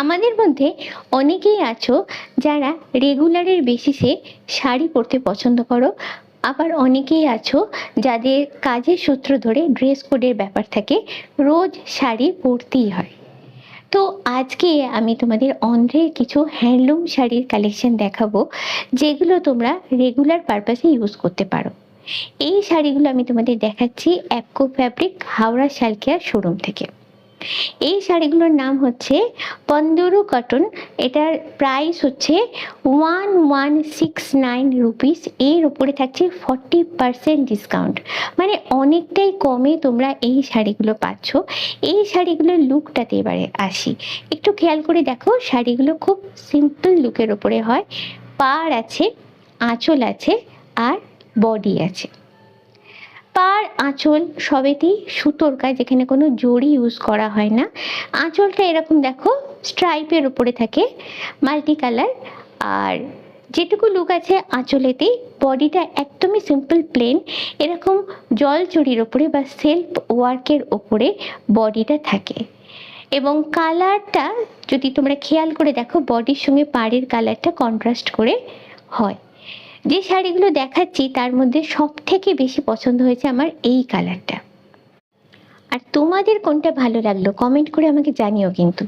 আমাদের মধ্যে অনেকেই আছো যারা রেগুলারের বেসিসে শাড়ি পরতে পছন্দ করো, আবার অনেকেই আছো যাদের কাজের সূত্র ধরে ড্রেস কোডের ব্যাপার থাকে, রোজ শাড়ি পরতেই হয়। তো আজকে আমি তোমাদের অন্ধ্রের কিছু হ্যান্ডলুম শাড়ির কালেকশন দেখাবো, যেগুলো তোমরা রেগুলার পারপাসে ইউজ করতে পারো। এই শাড়িগুলো আমি তোমাদের দেখাচ্ছি অ্যাপকো ফ্যাব্রিক হাওড়া শালকিয়া শোরুম থেকে। এই শাড়িগুলোর নাম হচ্ছে পন্দুরু কটন। এটার প্রাইস হচ্ছে 1169 রুপিস। এর উপরে থাকছে 40% ডিসকাউন্ট, মানে অনেকটাই কমে তোমরা এই শাড়িগুলো পাচ্ছ। এই শাড়িগুলোর লুকটাতে এবারে আসি, একটু খেয়াল করে দেখো। শাড়িগুলো খুব সিম্পল লুকের ওপরে হয়। পাড় আছে, আঁচল আছে, আর বডি আছে। পাড় আঁচল সবেতেই সুতোর কাজ, যেখানে কোনো জড়ি ইউজ করা হয় না। আঁচলটা এরকম দেখো স্ট্রাইপের উপরে থাকে, মাল্টি কালার। আর যেটুকু লুক আছে আঁচলেতেই, বডিটা একদমই সিম্পল প্লেন, এরকম জলচুরির ওপরে বা সেলফ ওয়ার্কের ওপরে বডিটা থাকে। এবং কালারটা যদি তোমরা খেয়াল করে দেখো, বডির সঙ্গে পাড়ের কালারটা কন্ট্রাস্ট করে হয়। যে শাড়িগুলো দেখাচ্ছি তার মধ্যে সব থেকে বেশি পছন্দ হয়েছে আমার এই কালারটা। আর তোমাদের কোনটা ভালো লাগলো কমেন্ট করে আমাকে জানিও কিন্তু।